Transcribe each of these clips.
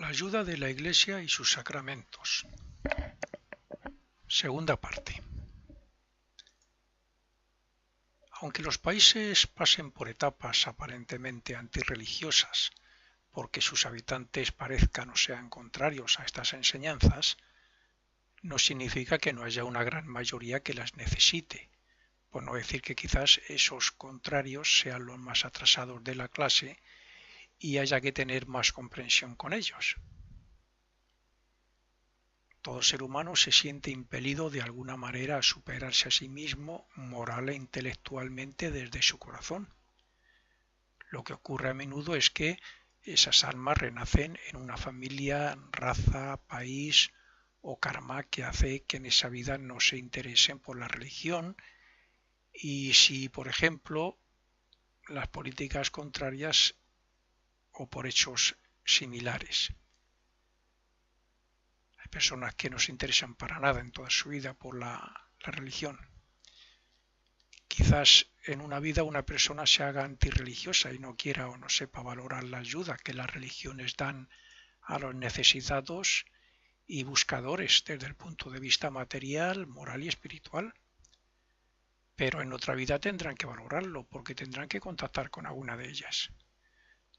La ayuda de la Iglesia y sus sacramentos. Segunda parte. Aunque los países pasen por etapas aparentemente antirreligiosas, porque sus habitantes parezcan o sean contrarios a estas enseñanzas, no significa que no haya una gran mayoría que las necesite, por no decir que quizás esos contrarios sean los más atrasados de la clase y haya que tener más comprensión con ellos. Todo ser humano se siente impelido de alguna manera a superarse a sí mismo moral e intelectualmente desde su corazón. Lo que ocurre a menudo es que esas almas renacen en una familia, raza, país o karma que hace que en esa vida no se interesen por la religión y si, por ejemplo, las políticas contrarias o por hechos similares. Hay personas que no se interesan para nada en toda su vida por la religión. Quizás en una vida una persona se haga antirreligiosa y no quiera o no sepa valorar la ayuda que las religiones dan a los necesitados y buscadores desde el punto de vista material, moral y espiritual. Pero en otra vida tendrán que valorarlo porque tendrán que contactar con alguna de ellas.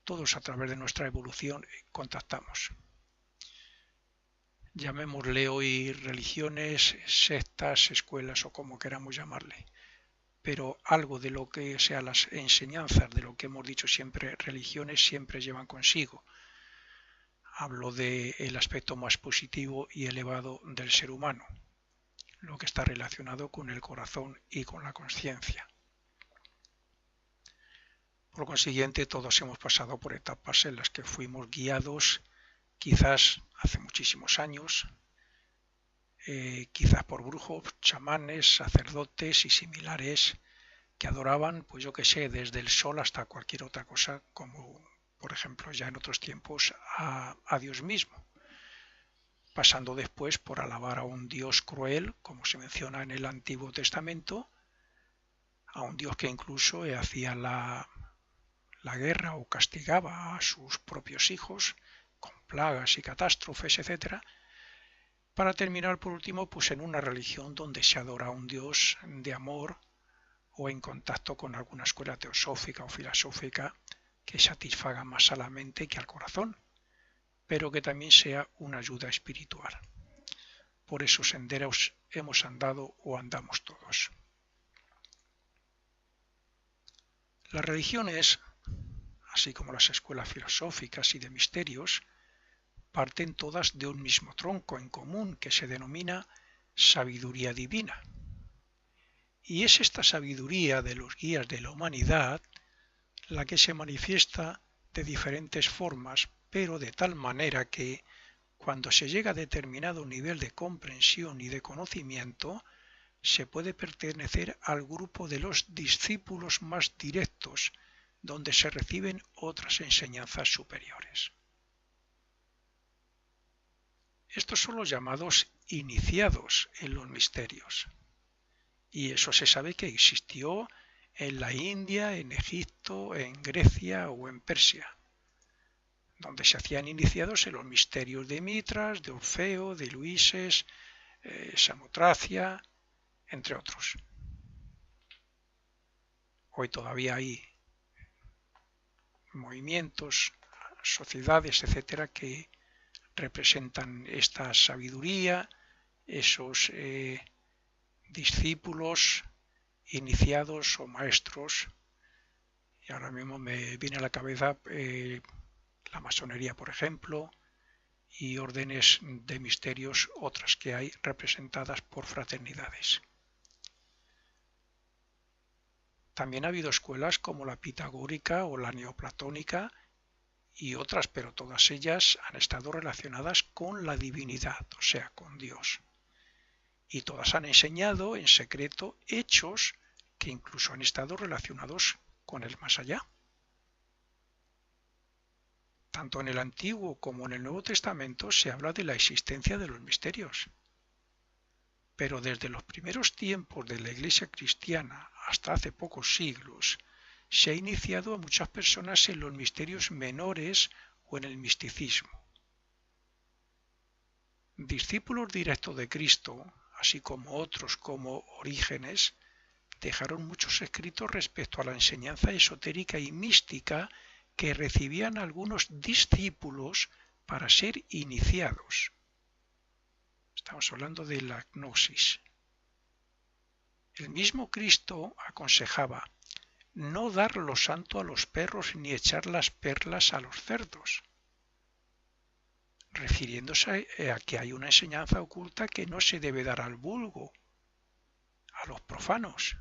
Todos a través de nuestra evolución contactamos. Llamémosle hoy religiones, sectas, escuelas o como queramos llamarle. Pero algo de lo que sean las enseñanzas, de lo que hemos dicho siempre, religiones siempre llevan consigo. Hablo del aspecto más positivo y elevado del ser humano, lo que está relacionado con el corazón y con la conciencia. Por consiguiente, todos hemos pasado por etapas en las que fuimos guiados, quizás hace muchísimos años, quizás por brujos, chamanes, sacerdotes y similares que adoraban, pues yo que sé, desde el sol hasta cualquier otra cosa, como por ejemplo ya en otros tiempos a Dios mismo, pasando después por alabar a un Dios cruel, como se menciona en el Antiguo Testamento, a un Dios que incluso hacía la guerra o castigaba a sus propios hijos con plagas y catástrofes, etc., para terminar por último pues en una religión donde se adora a un Dios de amor o en contacto con alguna escuela teosófica o filosófica que satisfaga más a la mente que al corazón, pero que también sea una ayuda espiritual. Por esos senderos hemos andado o andamos todos. Las religiones, así como las escuelas filosóficas y de misterios, parten todas de un mismo tronco en común que se denomina sabiduría divina. Y es esta sabiduría de los guías de la humanidad la que se manifiesta de diferentes formas, pero de tal manera que, cuando se llega a determinado nivel de comprensión y de conocimiento, se puede pertenecer al grupo de los discípulos más directos, donde se reciben otras enseñanzas superiores. Estos son los llamados iniciados en los misterios. Y eso se sabe que existió en la India, en Egipto, en Grecia o en Persia, donde se hacían iniciados en los misterios de Mitras, de Orfeo, de Luises, Samotracia, entre otros. Hoy todavía hay movimientos, sociedades, etcétera, que representan esta sabiduría, esos discípulos, iniciados o maestros. Y ahora mismo me viene a la cabeza la masonería, por ejemplo, y órdenes de misterios, otras que hay representadas por fraternidades. También ha habido escuelas como la pitagórica o la neoplatónica y otras, pero todas ellas han estado relacionadas con la divinidad, o sea, con Dios. Y todas han enseñado en secreto hechos que incluso han estado relacionados con el más allá. Tanto en el Antiguo como en el Nuevo Testamento se habla de la existencia de los misterios. Pero desde los primeros tiempos de la Iglesia cristiana hasta hace pocos siglos, se ha iniciado a muchas personas en los misterios menores o en el misticismo. Discípulos directos de Cristo, así como otros como Orígenes, dejaron muchos escritos respecto a la enseñanza esotérica y mística que recibían algunos discípulos para ser iniciados. Estamos hablando de la gnosis. El mismo Cristo aconsejaba no dar lo santo a los perros ni echar las perlas a los cerdos, refiriéndose a que hay una enseñanza oculta que no se debe dar al vulgo, a los profanos.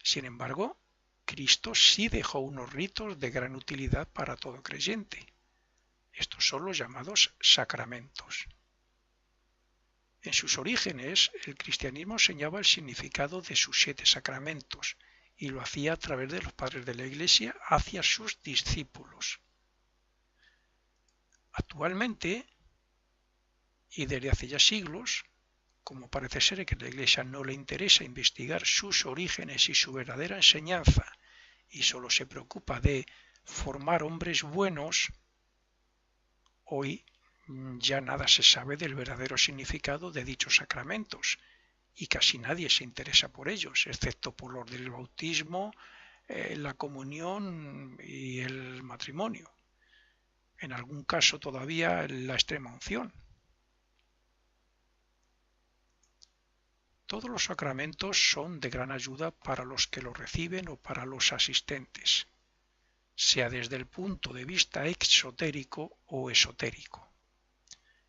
Sin embargo, Cristo sí dejó unos ritos de gran utilidad para todo creyente. Estos son los llamados sacramentos. En sus orígenes, el cristianismo enseñaba el significado de sus 7 sacramentos y lo hacía a través de los padres de la Iglesia hacia sus discípulos. Actualmente, y desde hace ya siglos, como parece ser que a la Iglesia no le interesa investigar sus orígenes y su verdadera enseñanza, y solo se preocupa de formar hombres buenos, hoy ya nada se sabe del verdadero significado de dichos sacramentos, y casi nadie se interesa por ellos, excepto por los del bautismo, la comunión y el matrimonio. En algún caso todavía la extrema unción. Todos los sacramentos son de gran ayuda para los que los reciben o para los asistentes, sea desde el punto de vista exotérico o esotérico,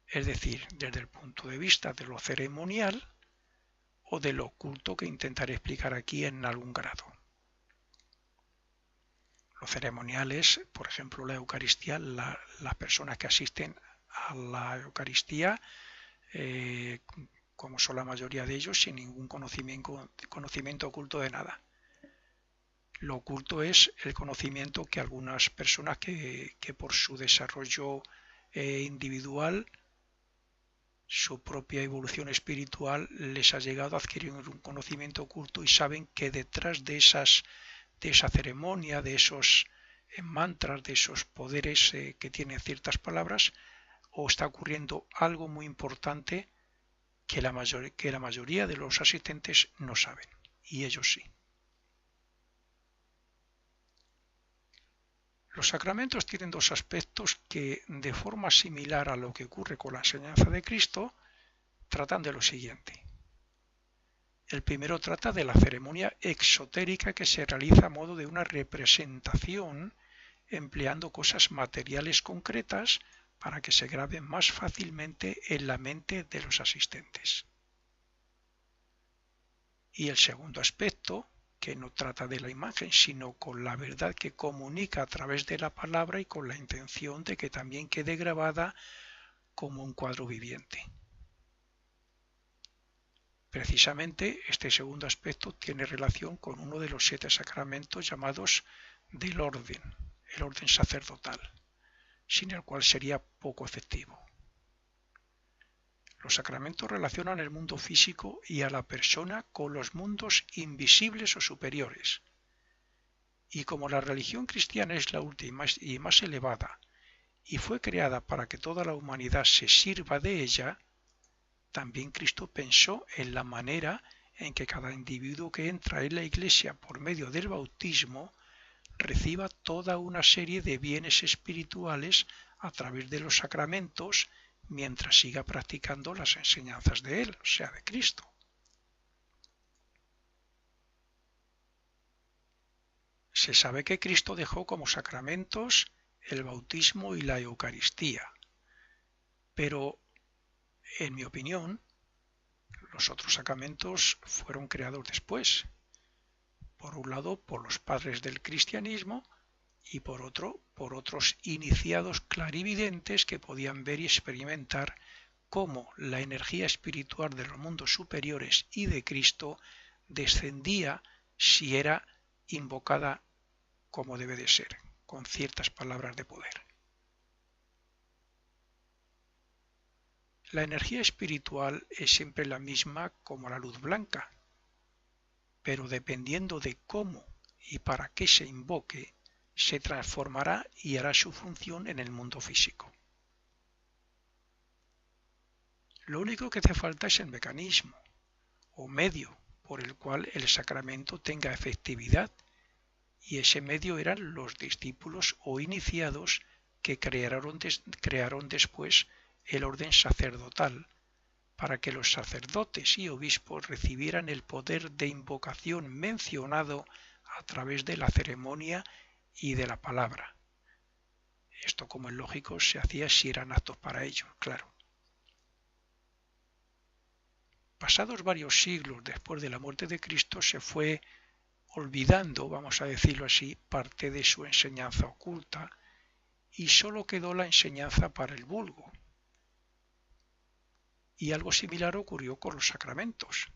es decir, desde el punto de vista de lo ceremonial o de lo oculto que intentaré explicar aquí en algún grado. Lo ceremonial es, por ejemplo, la Eucaristía, las personas que asisten a la Eucaristía, como son la mayoría de ellos, sin ningún conocimiento oculto de nada. Lo oculto es el conocimiento que algunas personas que por su desarrollo individual, su propia evolución espiritual, les ha llegado a adquirir un conocimiento oculto y saben que detrás de esa ceremonia, de esos mantras, de esos poderes que tienen ciertas palabras, o está ocurriendo algo muy importante que la mayoría de los asistentes no saben, y ellos sí. Los sacramentos tienen 2 aspectos que, de forma similar a lo que ocurre con la enseñanza de Cristo, tratan de lo siguiente. El primero trata de la ceremonia exotérica que se realiza a modo de una representación, empleando cosas materiales concretas para que se graben más fácilmente en la mente de los asistentes. Y el segundo aspecto, que no trata de la imagen, sino con la verdad que comunica a través de la palabra y con la intención de que también quede grabada como un cuadro viviente. Precisamente este segundo aspecto tiene relación con uno de los 7 sacramentos llamados del orden, el orden sacerdotal, sin el cual sería poco efectivo. Los sacramentos relacionan el mundo físico y a la persona con los mundos invisibles o superiores. Y como la religión cristiana es la última y más elevada, y fue creada para que toda la humanidad se sirva de ella, también Cristo pensó en la manera en que cada individuo que entra en la Iglesia por medio del bautismo reciba toda una serie de bienes espirituales a través de los sacramentos mientras siga practicando las enseñanzas de Él, o sea, de Cristo. Se sabe que Cristo dejó como sacramentos el bautismo y la Eucaristía, pero, en mi opinión, los otros sacramentos fueron creados después. Por un lado, por los padres del cristianismo y por otro, por otros iniciados clarividentes que podían ver y experimentar cómo la energía espiritual de los mundos superiores y de Cristo descendía si era invocada como debe de ser, con ciertas palabras de poder. La energía espiritual es siempre la misma como la luz blanca, pero dependiendo de cómo y para qué se invoque, se transformará y hará su función en el mundo físico. Lo único que hace falta es el mecanismo o medio por el cual el sacramento tenga efectividad, y ese medio eran los discípulos o iniciados que crearon después el orden sacerdotal, para que los sacerdotes y obispos recibieran el poder de invocación mencionado a través de la ceremonia y de la palabra. Esto, como es lógico, se hacía si eran aptos para ello, claro. Pasados varios siglos después de la muerte de Cristo, se fue olvidando, vamos a decirlo así, parte de su enseñanza oculta, y sólo quedó la enseñanza para el vulgo. Y algo similar ocurrió con los sacramentos,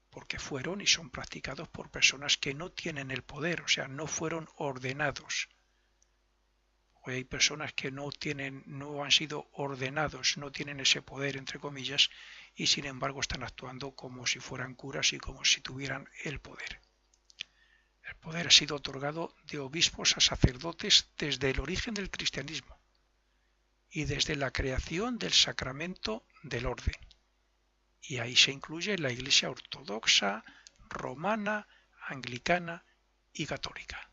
porque fueron y son practicados por personas que no tienen el poder, o sea, no fueron ordenados. Hoy hay personas que no han sido ordenados, no tienen ese poder, entre comillas, y sin embargo están actuando como si fueran curas y como si tuvieran el poder. El poder ha sido otorgado de obispos a sacerdotes desde el origen del cristianismo y desde la creación del sacramento del orden. Y ahí se incluye la Iglesia ortodoxa, romana, anglicana y católica.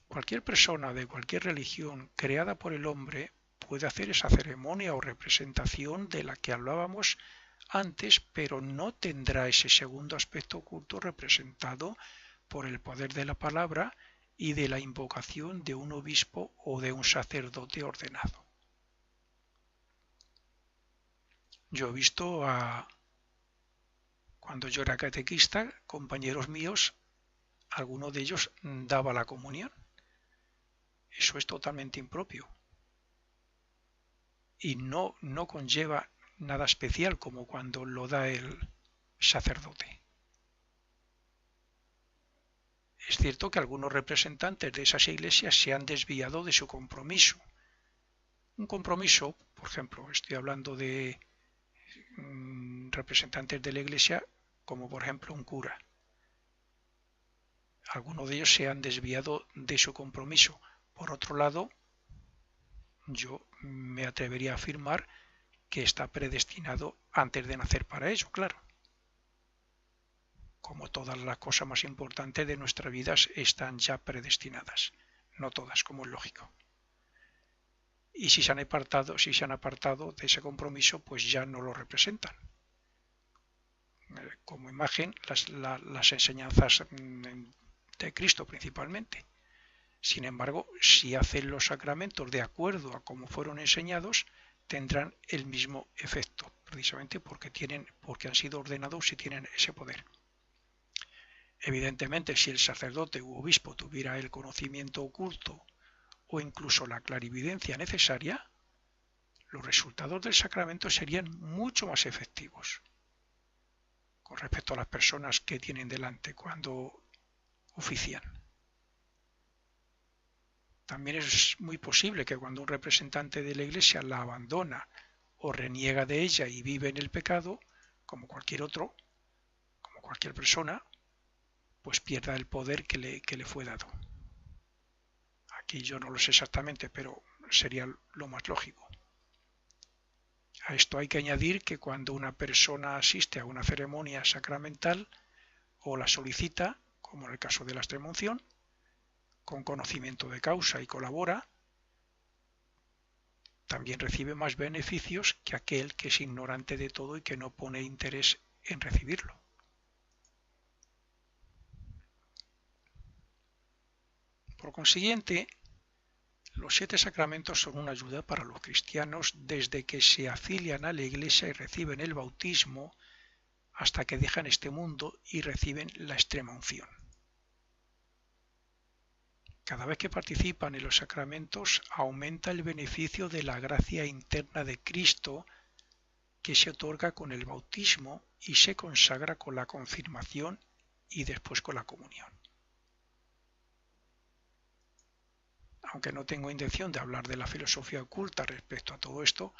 Cualquier persona de cualquier religión creada por el hombre puede hacer esa ceremonia o representación de la que hablábamos antes, pero no tendrá ese segundo aspecto oculto representado por el poder de la palabra y de la invocación de un obispo o de un sacerdote ordenado. Yo he visto cuando yo era catequista, compañeros míos, alguno de ellos daba la comunión. Eso es totalmente impropio y no conlleva nada especial como cuando lo da el sacerdote. Es cierto que algunos representantes de esas iglesias se han desviado de su compromiso. Un compromiso, por ejemplo, estoy hablando de representantes de la iglesia como por ejemplo un cura. Algunos de ellos se han desviado de su compromiso. Por otro lado, yo me atrevería a afirmar que está predestinado antes de nacer para ello, claro. Como todas las cosas más importantes de nuestras vidas están ya predestinadas. No todas, como es lógico. Y si se han apartado de ese compromiso, pues ya no lo representan. Como imagen, las enseñanzas de Cristo principalmente. Sin embargo, si hacen los sacramentos de acuerdo a cómo fueron enseñados, tendrán el mismo efecto, precisamente porque han sido ordenados y tienen ese poder. Evidentemente, si el sacerdote u obispo tuviera el conocimiento oculto o incluso la clarividencia necesaria, los resultados del sacramento serían mucho más efectivos con respecto a las personas que tienen delante cuando ofician. También es muy posible que cuando un representante de la Iglesia la abandona o reniega de ella y vive en el pecado, como cualquier otro, como cualquier persona, pues pierda el poder que le fue dado. Aquí yo no lo sé exactamente, pero sería lo más lógico. A esto hay que añadir que cuando una persona asiste a una ceremonia sacramental o la solicita, como en el caso de la extremaunción, con conocimiento de causa y colabora, también recibe más beneficios que aquel que es ignorante de todo y que no pone interés en recibirlo. Por consiguiente, los 7 sacramentos son una ayuda para los cristianos desde que se afilian a la Iglesia y reciben el bautismo hasta que dejan este mundo y reciben la extremaunción. Cada vez que participan en los sacramentos aumenta el beneficio de la gracia interna de Cristo que se otorga con el bautismo y se consagra con la confirmación y después con la comunión. Aunque no tengo intención de hablar de la filosofía oculta respecto a todo esto,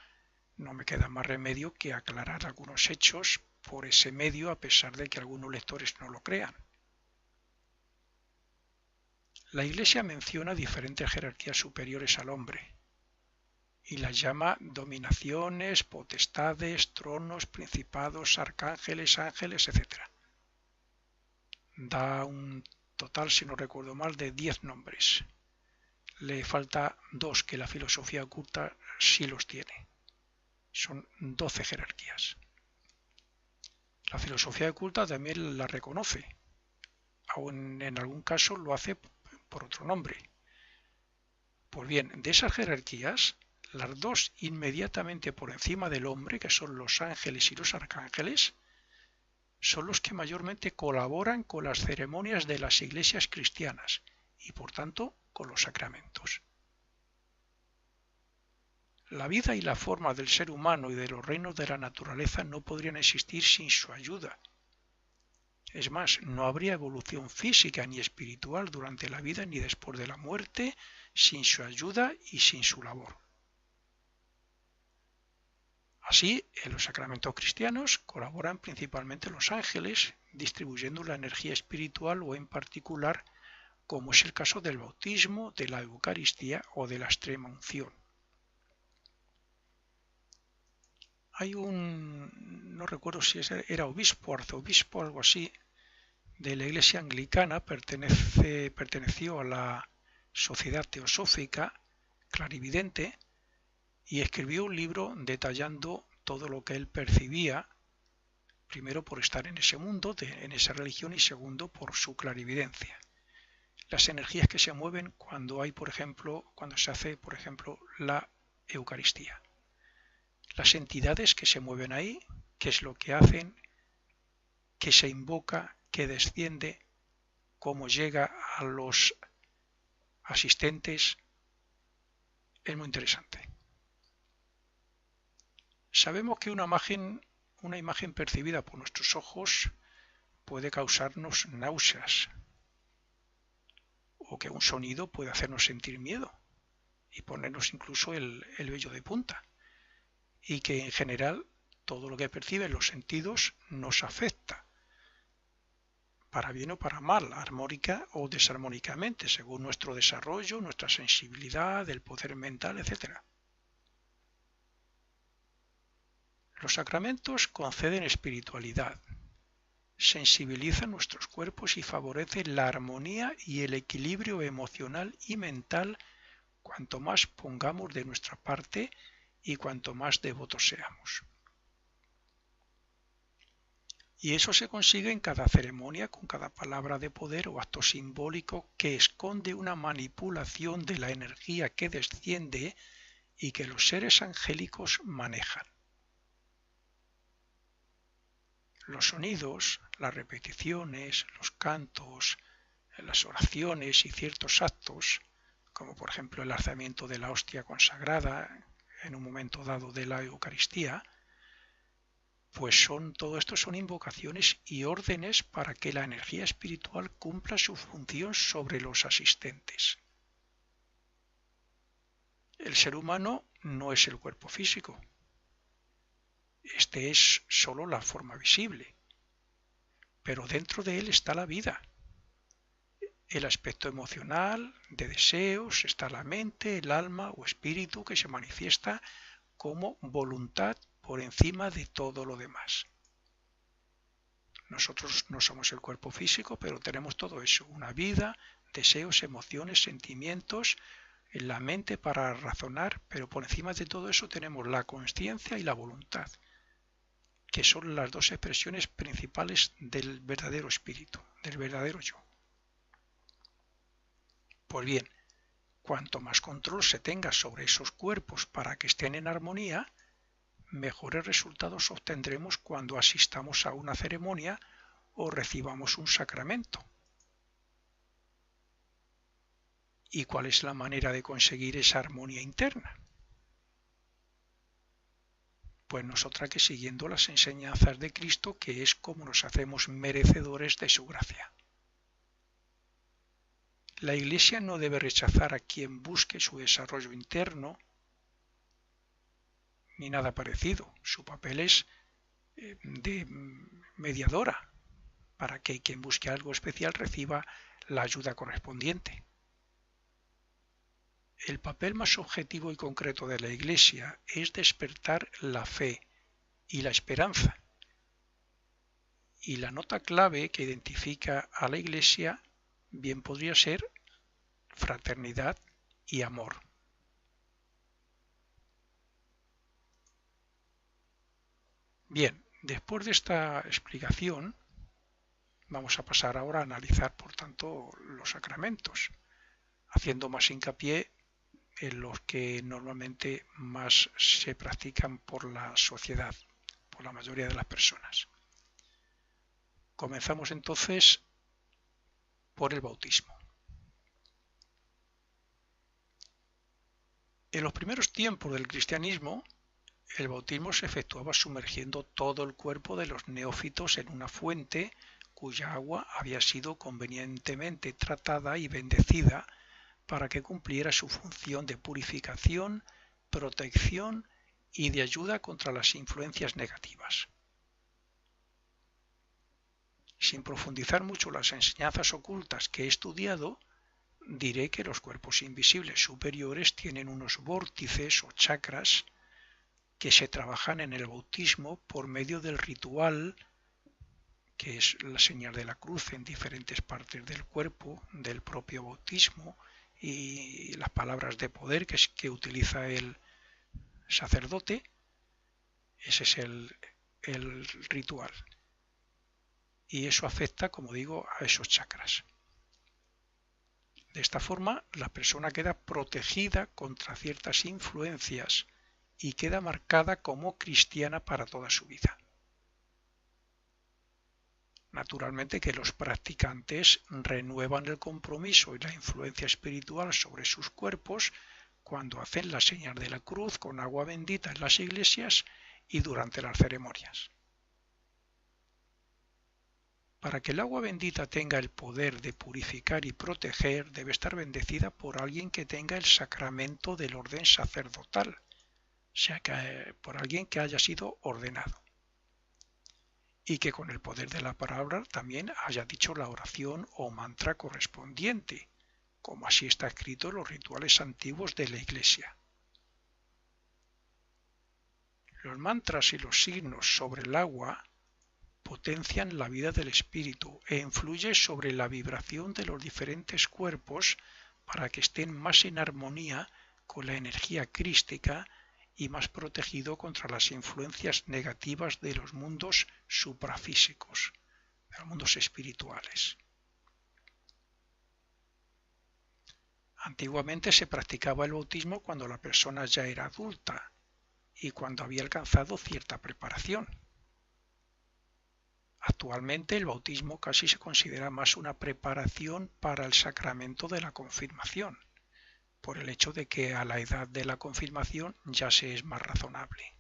no me queda más remedio que aclarar algunos hechos por ese medio, a pesar de que algunos lectores no lo crean. La Iglesia menciona diferentes jerarquías superiores al hombre. y las llama dominaciones, potestades, tronos, principados, arcángeles, ángeles, etc. Da un total, si no recuerdo mal, de 10 nombres. Le falta 2 que la filosofía oculta sí los tiene. Son 12 jerarquías. La filosofía oculta también la reconoce, aun en algún caso lo hace por otro nombre. Pues bien, de esas jerarquías, las 2 inmediatamente por encima del hombre, que son los ángeles y los arcángeles, son los que mayormente colaboran con las ceremonias de las iglesias cristianas y por tanto con los sacramentos. La vida y la forma del ser humano y de los reinos de la naturaleza no podrían existir sin su ayuda. Es más, no habría evolución física ni espiritual durante la vida ni después de la muerte sin su ayuda y sin su labor. Así, en los sacramentos cristianos colaboran principalmente los ángeles, distribuyendo la energía espiritual o en particular, como es el caso del bautismo, de la Eucaristía o de la extrema unción. Hay no recuerdo si era obispo, arzobispo, algo así, de la Iglesia Anglicana, perteneció a la Sociedad Teosófica Clarividente y escribió un libro detallando todo lo que él percibía, primero por estar en ese mundo, en esa religión, y segundo por su clarividencia. Las energías que se mueven cuando se hace, por ejemplo, la Eucaristía. Las entidades que se mueven ahí, qué es lo que hacen, qué se invoca, qué desciende, cómo llega a los asistentes, es muy interesante. Sabemos que una imagen percibida por nuestros ojos puede causarnos náuseas, o que un sonido puede hacernos sentir miedo y ponernos incluso el vello de punta, y que en general todo lo que perciben los sentidos nos afecta, para bien o para mal, armónica o desarmónicamente, según nuestro desarrollo, nuestra sensibilidad, el poder mental, etc. Los sacramentos conceden espiritualidad, sensibilizan nuestros cuerpos y favorecen la armonía y el equilibrio emocional y mental cuanto más pongamos de nuestra parte y cuanto más devotos seamos. Y eso se consigue en cada ceremonia, con cada palabra de poder o acto simbólico que esconde una manipulación de la energía que desciende y que los seres angélicos manejan. Los sonidos, las repeticiones, los cantos, las oraciones y ciertos actos, como por ejemplo el alzamiento de la hostia consagrada en un momento dado de la Eucaristía, pues todo esto son invocaciones y órdenes para que la energía espiritual cumpla su función sobre los asistentes. El ser humano no es el cuerpo físico. Este es solo la forma visible, pero dentro de él está la vida. El aspecto emocional, de deseos, está la mente, el alma o espíritu que se manifiesta como voluntad por encima de todo lo demás. Nosotros no somos el cuerpo físico, pero tenemos todo eso, una vida, deseos, emociones, sentimientos, en la mente para razonar, pero por encima de todo eso tenemos la consciencia y la voluntad, que son las dos expresiones principales del verdadero espíritu, del verdadero yo. Pues bien, cuanto más control se tenga sobre esos cuerpos para que estén en armonía, mejores resultados obtendremos cuando asistamos a una ceremonia o recibamos un sacramento. ¿Y cuál es la manera de conseguir esa armonía interna? Pues no es otra que siguiendo las enseñanzas de Cristo, que es como nos hacemos merecedores de su gracia. La Iglesia no debe rechazar a quien busque su desarrollo interno, ni nada parecido. Su papel es de mediadora, para que quien busque algo especial reciba la ayuda correspondiente. el papel más objetivo y concreto de la Iglesia es despertar la fe y la esperanza. Y la nota clave que identifica a la Iglesia bien podría ser fraternidad y amor. Bien, después de esta explicación, vamos a pasar ahora a analizar, por tanto, los sacramentos, haciendo más hincapié en los que normalmente más se practican por la sociedad, por la mayoría de las personas. Comenzamos entonces por el bautismo. En los primeros tiempos del cristianismo, el bautismo se efectuaba sumergiendo todo el cuerpo de los neófitos en una fuente cuya agua había sido convenientemente tratada y bendecida para que cumpliera su función de purificación, protección y de ayuda contra las influencias negativas. Sin profundizar mucho las enseñanzas ocultas que he estudiado, diré que los cuerpos invisibles superiores tienen unos vórtices o chakras que se trabajan en el bautismo por medio del ritual, que es la señal de la cruz en diferentes partes del cuerpo, del propio bautismo, y las palabras de poder que utiliza el sacerdote. Ese es el ritual. Y eso afecta, como digo, a esos chakras. De esta forma, la persona queda protegida contra ciertas influencias y queda marcada como cristiana para toda su vida. Naturalmente que los practicantes renuevan el compromiso y la influencia espiritual sobre sus cuerpos cuando hacen la señal de la cruz con agua bendita en las iglesias y durante las ceremonias. Para que el agua bendita tenga el poder de purificar y proteger, debe estar bendecida por alguien que tenga el sacramento del orden sacerdotal, o sea, por alguien que haya sido ordenado. Y que con el poder de la palabra también haya dicho la oración o mantra correspondiente, como así está escrito en los rituales antiguos de la Iglesia. Los mantras y los signos sobre el agua potencian la vida del espíritu e influye sobre la vibración de los diferentes cuerpos para que estén más en armonía con la energía crística y más protegido contra las influencias negativas de los mundos suprafísicos, de los mundos espirituales. Antiguamente se practicaba el bautismo cuando la persona ya era adulta y cuando había alcanzado cierta preparación. Actualmente el bautismo casi se considera más una preparación para el sacramento de la confirmación, por el hecho de que a la edad de la confirmación ya se es más razonable.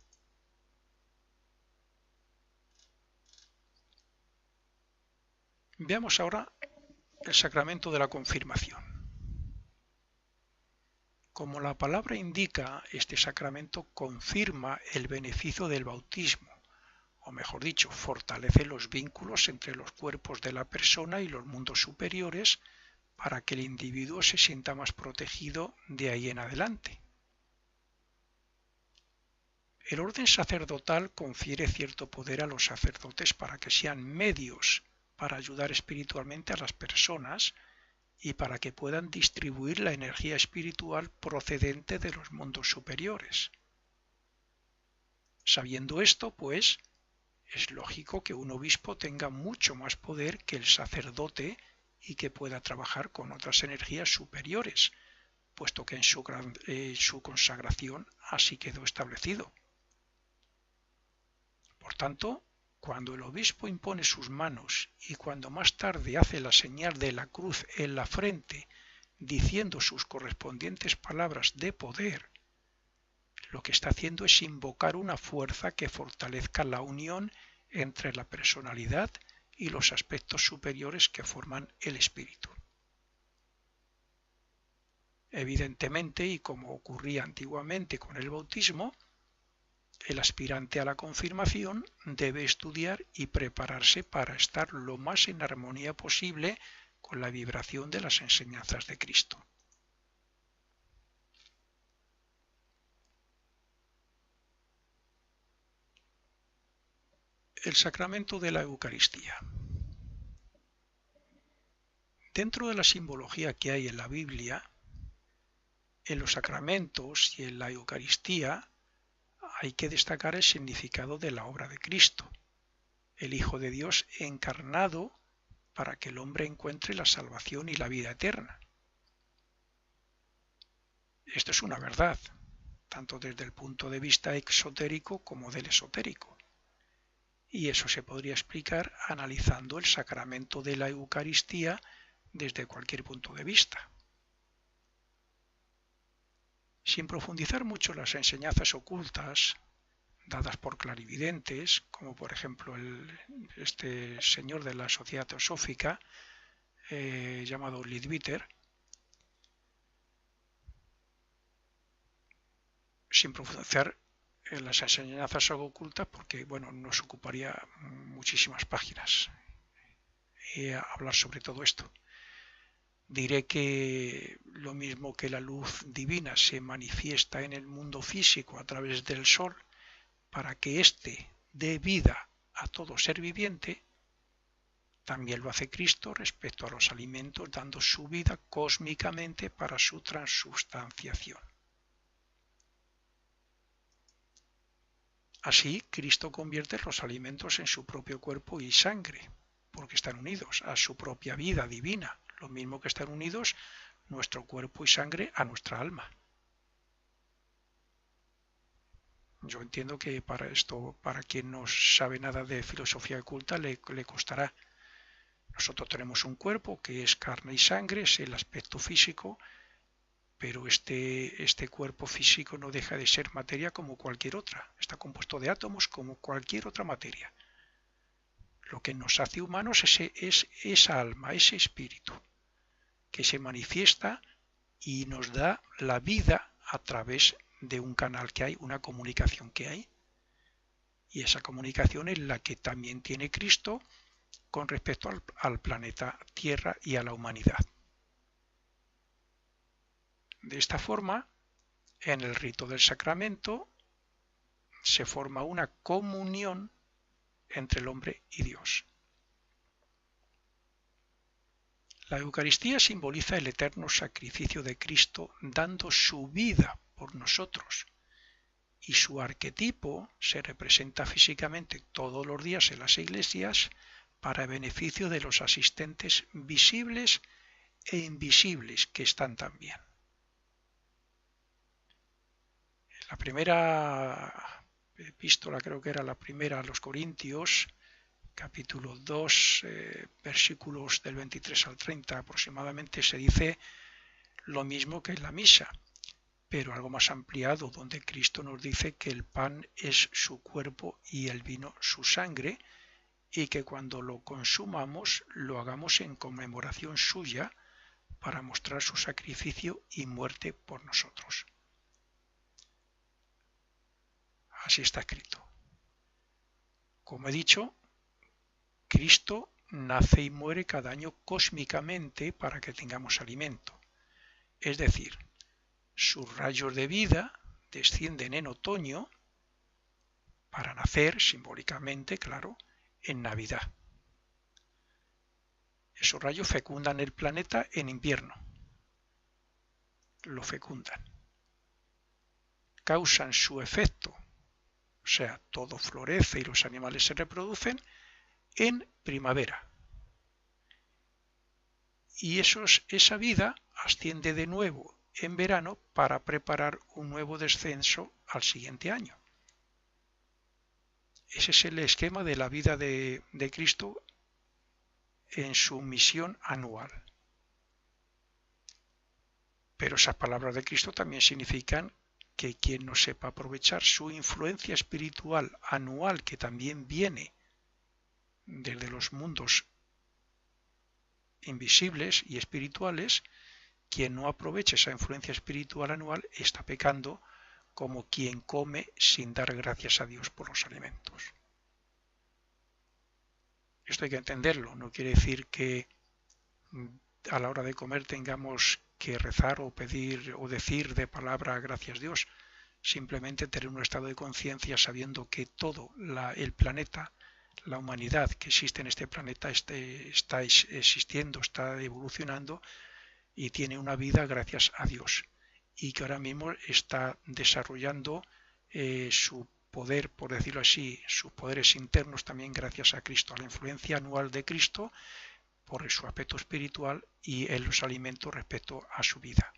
Veamos ahora el sacramento de la confirmación. Como la palabra indica, este sacramento confirma el beneficio del bautismo, o mejor dicho, fortalece los vínculos entre los cuerpos de la persona y los mundos superiores para que el individuo se sienta más protegido de ahí en adelante. El orden sacerdotal confiere cierto poder a los sacerdotes para que sean medios para ayudar espiritualmente a las personas y para que puedan distribuir la energía espiritual procedente de los mundos superiores. Sabiendo esto, pues, es lógico que un obispo tenga mucho más poder que el sacerdote y que pueda trabajar con otras energías superiores, puesto que en su consagración así quedó establecido. Por tanto, cuando el obispo impone sus manos y cuando más tarde hace la señal de la cruz en la frente, diciendo sus correspondientes palabras de poder, lo que está haciendo es invocar una fuerza que fortalezca la unión entre la personalidad y los aspectos superiores que forman el espíritu. Evidentemente, y como ocurría antiguamente con el bautismo, el aspirante a la confirmación debe estudiar y prepararse para estar lo más en armonía posible con la vibración de las enseñanzas de Cristo. El sacramento de la Eucaristía. Dentro de la simbología que hay en la Biblia, en los sacramentos y en la Eucaristía, hay que destacar el significado de la obra de Cristo, el Hijo de Dios encarnado para que el hombre encuentre la salvación y la vida eterna. Esto es una verdad, tanto desde el punto de vista exotérico como del esotérico. Y eso se podría explicar analizando el sacramento de la Eucaristía desde cualquier punto de vista. Sin profundizar mucho en las enseñanzas ocultas dadas por clarividentes, como por ejemplo este señor de la Sociedad Teosófica llamado Leadbeater, sin profundizar en las enseñanzas ocultas, porque bueno, nos ocuparía muchísimas páginas hablar sobre todo esto. Diré que lo mismo que la luz divina se manifiesta en el mundo físico a través del sol para que éste dé vida a todo ser viviente, también lo hace Cristo respecto a los alimentos, dando su vida cósmicamente para su transubstanciación. Así, Cristo convierte los alimentos en su propio cuerpo y sangre, porque están unidos a su propia vida divina, lo mismo que están unidos nuestro cuerpo y sangre a nuestra alma. Yo entiendo que para esto, para quien no sabe nada de filosofía oculta, le costará. Nosotros tenemos un cuerpo que es carne y sangre, es el aspecto físico, pero este cuerpo físico no deja de ser materia como cualquier otra. Está compuesto de átomos como cualquier otra materia. Lo que nos hace humanos es esa alma, ese espíritu, que se manifiesta y nos da la vida a través de un canal que hay, una comunicación que hay. Y esa comunicación es la que también tiene Cristo con respecto al planeta Tierra y a la humanidad. De esta forma, en el rito del sacramento se forma una comunión entre el hombre y Dios. La Eucaristía simboliza el eterno sacrificio de Cristo dando su vida por nosotros, y su arquetipo se representa físicamente todos los días en las iglesias para beneficio de los asistentes visibles e invisibles que están también. La primera epístola, creo que era la primera a los Corintios, capítulo 2, versículos del 23 al 30 aproximadamente, se dice lo mismo que en la misa, pero algo más ampliado, donde Cristo nos dice que el pan es su cuerpo y el vino su sangre, y que cuando lo consumamos lo hagamos en conmemoración suya para mostrar su sacrificio y muerte por nosotros. Así está escrito. Como he dicho, Cristo nace y muere cada año cósmicamente para que tengamos alimento. Es decir, sus rayos de vida descienden en otoño para nacer, simbólicamente, claro, en Navidad. Esos rayos fecundan el planeta en invierno. Lo fecundan. Causan su efecto, o sea, todo florece y los animales se reproducen en primavera. Y esa vida asciende de nuevo en verano para preparar un nuevo descenso al siguiente año. Ese es el esquema de la vida de Cristo en su misión anual. Pero esas palabras de Cristo también significan que quien no sepa aprovechar su influencia espiritual anual, que también viene desde los mundos invisibles y espirituales, quien no aproveche esa influencia espiritual anual está pecando como quien come sin dar gracias a Dios por los alimentos. Esto hay que entenderlo, no quiere decir que a la hora de comer tengamos que rezar o pedir o decir de palabra gracias a Dios, simplemente tener un estado de conciencia sabiendo que todo el planeta la humanidad que existe en este planeta está existiendo, está evolucionando y tiene una vida gracias a Dios, y que ahora mismo está desarrollando su poder, por decirlo así, sus poderes internos también gracias a Cristo, a la influencia anual de Cristo por su aspecto espiritual y en los alimentos respecto a su vida.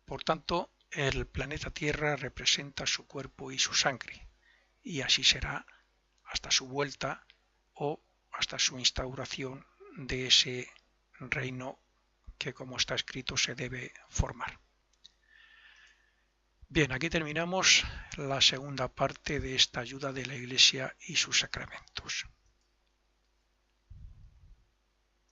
Por tanto, el planeta Tierra representa su cuerpo y su sangre, y así será hasta su vuelta o hasta su instauración de ese reino que, como está escrito, se debe formar. Bien, aquí terminamos la segunda parte de esta ayuda de la Iglesia y sus sacramentos.